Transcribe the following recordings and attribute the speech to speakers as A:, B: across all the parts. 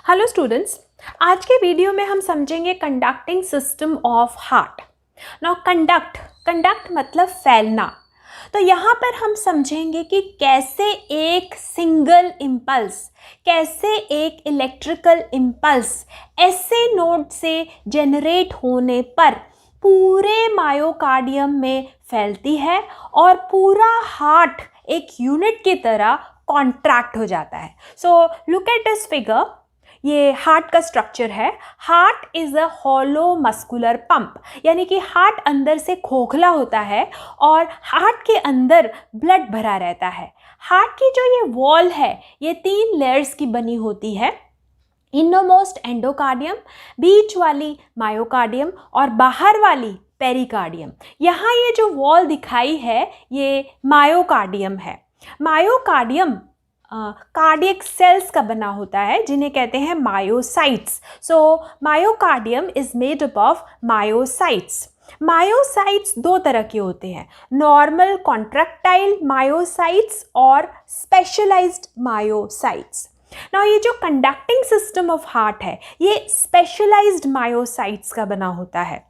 A: Hello students, आज के video में हम समझेंगे conducting system of heart. Now conduct मतलब फैलना। तो यहाँ पर हम समझेंगे कि कैसे एक सिंगल इम्पल्स, कैसे एक इलेक्ट्रिकल इम्पल्स ऐसे नोड से जनरेट होने पर पूरे मायोकार्डियम में फैलती है और पूरा हार्ट एक यूनिट की तरह कॉन्ट्रैक्ट हो जाता है। So look at this figure. ये हार्ट का स्ट्रक्चर है। Heart is a hollow muscular pump, यानी कि हार्ट अंदर से खोखला होता है और हार्ट के अंदर ब्लड भरा रहता है। हार्ट की जो ये वॉल है ये 3 लेयर्स की बनी होती है। इनोमोस्ट एंडोकार्डियम, बीच वाली मायोकार्डियम और बाहर वाली पेरिकार्डियम। यहाँ ये जो वॉल दिखाई है ये मायोकार्डियम है। मायोकार्डियम कार्डियक सेल्स का बना होता है जिन्हें कहते हैं myocytes. So myocardium is made up of myocytes. Myocytes 2 तरह के होते हैं, नॉर्मल कॉन्ट्रैक्टाइल मायोसाइट्स और स्पेशलाइज्ड मायोसाइट्स। नाउ ये जो कंडक्टिंग सिस्टम ऑफ हार्ट है ये स्पेशलाइज्ड मायोसाइट्स का बना होता है।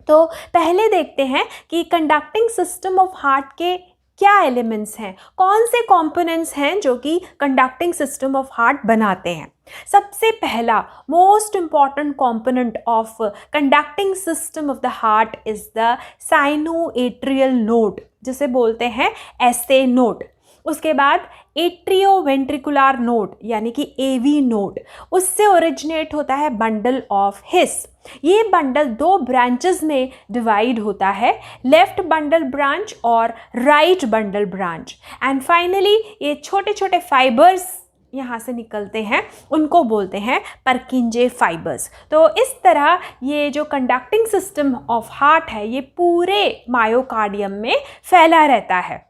A: तो पहले देखते हैं कि कंडक्टिंग सिस्टम ऑफ हार्ट के क्या एलिमेंट्स हैं, कौन से कंपोनेंट्स हैं जो कि कंडक्टिंग सिस्टम ऑफ हार्ट बनाते हैं। सबसे पहला most important component of conducting system of the heart is the sinoatrial node, जिसे बोलते हैं एसए नोड। उसके बाद एट्रियोवेंट्रिकुलर नोड यानी कि एवी नोड, उससे ओरिजिनेट होता है बंडल ऑफ हिस। ये बंडल 2 ब्रांचेस में डिवाइड होता है, लेफ्ट बंडल ब्रांच और right bundle branch. And finally ये छोटे छोटे फाइबर्स यहाँ से निकलते हैं, उनको बोलते हैं परकिंजे फाइबर्स। तो इस तरह ये जो कंडक्टिंग सिस्टम ऑफ हार्ट है ये पूरे मायोकार्डियम में फैला रहता है।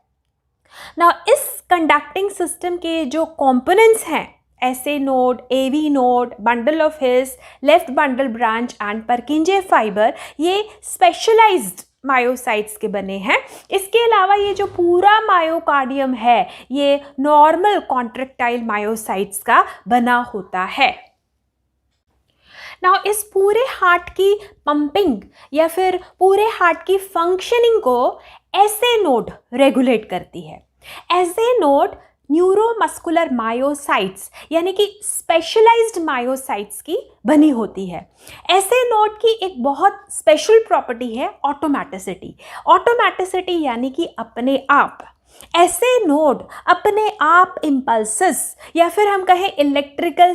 A: ना इस कंडक्टिंग सिस्टम के जो कंपोनेंट्स हैं, SA node, AV node, bundle of His, left bundle branch and Purkinje fibre, ये स्पेशलाइज्ड मायोसाइट्स के बने हैं। इसके अलावा ये जो पूरा मायोकार्डियम है ये नॉर्मल कॉन्ट्रैक्टाइल मायोसाइट्स का बना होता है। नाउ इस पूरे हार्ट की पंपिंग या फिर पूरे हार्ट की फंक्शनिंग को एसए नोड रेगुलेट करती है। एसए नोड न्यूरोमस्कुलर मायोसाइट्स यानी कि स्पेशलाइज्ड मायोसाइट्स की बनी होती है। एसए नोड की एक बहुत स्पेशल प्रॉपर्टी है ऑटोमेटिसिटी। ऑटोमेटिसिटी यानी कि अपने आप। एसए नोड अपने आप इम्पल्सेस या फिर हम कहें इलेक्ट्रिकल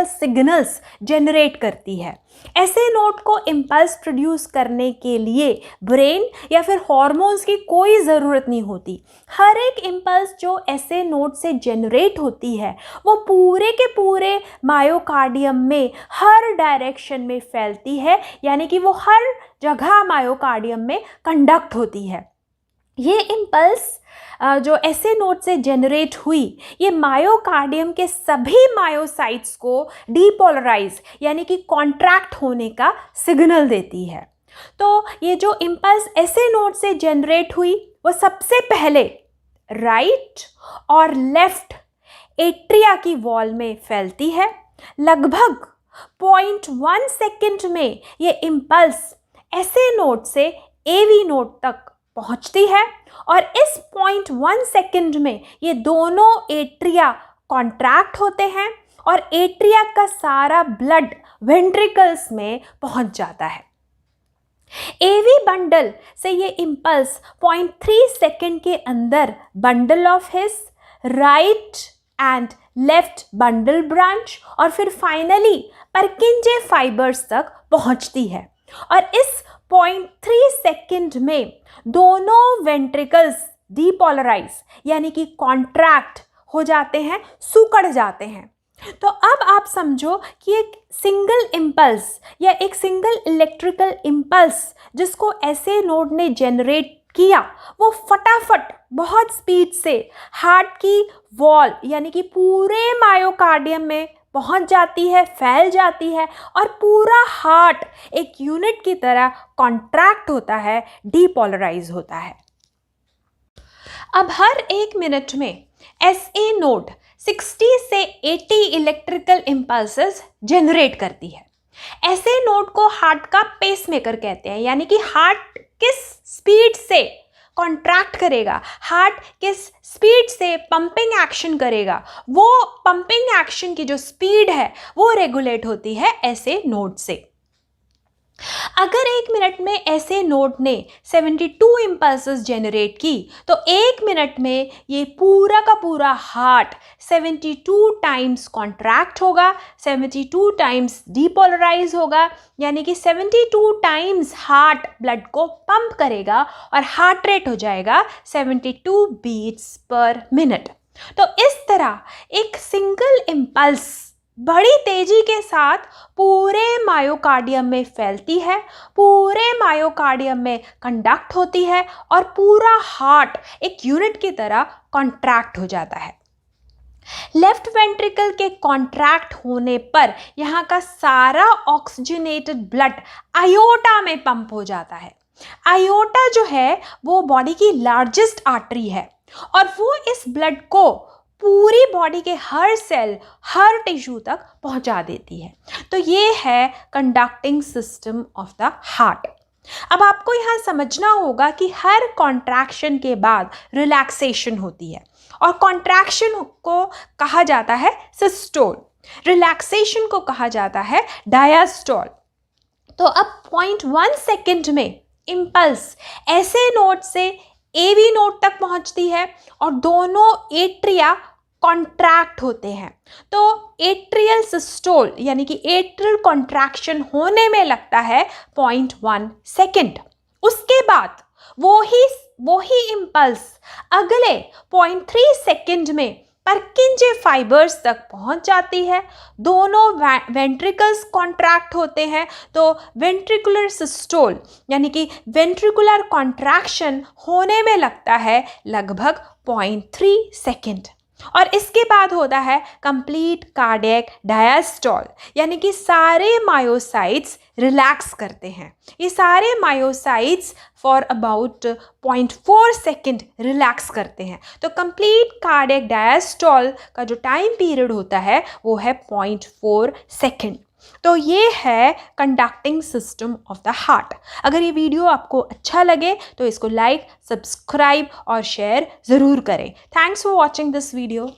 A: सिग्नल्स जनरेट करती है। एसए नोड को इम्पल्स प्रोड्यूस करने के लिए ब्रेन या फिर हॉर्मोन्स की कोई ज़रूरत नहीं होती। हर एक इम्पल्स जो एसए नोड से जनरेट होती है वो पूरे के पूरे मायोकार्डियम में हर डायरेक्शन में फैलती है, यानी कि वो हर जगह मायोकार्डियम में कंडक्ट होती है। ये इम्पल्स जो एसए नोड से जनरेट हुई ये मायोकार्डियम के सभी मायोसाइट्स को डीपोलराइज यानी कि कॉन्ट्रैक्ट होने का सिग्नल देती है। तो ये जो इम्पल्स एसए नोड से जनरेट हुई वो सबसे पहले राइट और लेफ्ट एट्रिया की वॉल में फैलती है। लगभग 0.1 सेकेंड में ये इम्पल्स एसए नोड से एवी नोड तक पहुंचती है और इस 0.1 सेकेंड में ये दोनों एट्रिया कॉन्ट्रैक्ट होते हैं और एट्रिया का सारा ब्लड वेंट्रिकल्स में पहुंच जाता है। एवी बंडल से ये इम्पल्स 0.3 सेकेंड के अंदर bundle of his, right and left bundle branch और फिर फाइनली परकिंजे फाइबर्स तक पहुंचती है। और इस 0.3 सेकेंड में दोनों वेंट्रिकल्स डीपोलराइज यानी कि कॉन्ट्रैक्ट हो जाते हैं, सिकुड़ जाते हैं। तो अब आप समझो कि एक सिंगल इम्पल्स या एक सिंगल इलेक्ट्रिकल इम्पल्स जिसको एसए नोड ने जनरेट किया वो फटाफट बहुत स्पीड से हार्ट की वॉल यानी कि पूरे मायोकार्डियम में पहुंच जाती है, फैल जाती है और पूरा हार्ट एक यूनिट की तरह कॉन्ट्रैक्ट होता है, डीपोलराइज होता है। अब हर 1 मिनट में एसए नोड 60 से 80 इलेक्ट्रिकल इम्पल्सेस जनरेट करती है। ऐसे नोड को हार्ट का पेसमेकर कहते हैं, यानी कि हार्ट किस स्पीड से कॉन्ट्रैक्ट करेगा, हार्ट किस स्पीड से पंपिंग एक्शन करेगा, वो पंपिंग एक्शन की जो स्पीड है वो रेगुलेट होती है ऐसे नोड से। अगर 1 मिनट में ऐसे नोड ने 72 इम्पल्सेस जनरेट की तो 1 मिनट में ये पूरा का पूरा हार्ट 72 टाइम्स कॉन्ट्रैक्ट होगा, 72 टाइम्स डीपोलराइज होगा, यानी कि 72 टाइम्स हार्ट ब्लड को पंप करेगा और हार्ट रेट हो जाएगा 72 बीट्स पर मिनट। तो इस तरह एक सिंगल इम्पल्स बड़ी तेजी के साथ पूरे मायोकार्डियम में फैलती है, पूरे मायोकार्डियम में कंडक्ट होती है और पूरा हार्ट एक यूनिट की तरह कॉन्ट्रैक्ट हो जाता है। लेफ्ट वेंट्रिकल के कॉन्ट्रैक्ट होने पर यहाँ का सारा ऑक्सीजनेटेड ब्लड आयोटा में पंप हो जाता है। आयोटा जो है वो बॉडी की लार्जेस्ट आर्टरी है और वो इस ब्लड को पूरी बॉडी के हर सेल, हर टिश्यू तक पहुंचा देती है। तो ये है conducting system of the heart. अब आपको यहाँ समझना होगा कि हर कॉन्ट्रैक्शन के बाद रिलैक्सेशन होती है और कॉन्ट्रैक्शन को कहा जाता है सिस्टोल, रिलैक्सेशन को कहा जाता है डायस्टोल। तो अब 0.1 सेकेंड में इम्पल्स ऐसे नोड से एवी नोड तक पहुंचती है और दोनों एट्रिया कॉन्ट्रैक्ट होते हैं। तो एट्रियल सिस्टोल यानी कि एट्रियल कॉन्ट्रैक्शन होने में लगता है 0.1 सेकेंड। उसके बाद वो ही इम्पल्स अगले 0.3 सेकेंड में परकिंजे फाइबर्स तक पहुंच जाती है। दोनों वेंट्रिकल्स कॉन्ट्रैक्ट होते हैं, तो वेंट्रिकुलर सिस्टोल यानी कि वेंट्रिकुलर कॉन्ट्रैक्शन होने में लगता है लगभग 0.3 सेकेंड। और इसके बाद होता है कंप्लीट कार्डियक डायस्टोल, यानी कि सारे मायोसाइट्स रिलैक्स करते हैं। ये सारे myocytes for about 0.4 second relax करते हैं। तो कंप्लीट कार्डियक डायस्टोल का जो टाइम पीरियड होता है वो है 0.4 सेकेंड। तो ये है conducting system of the heart. अगर ये वीडियो आपको अच्छा लगे तो इसको लाइक, सब्सक्राइब और शेयर ज़रूर करें। Thanks for watching this video.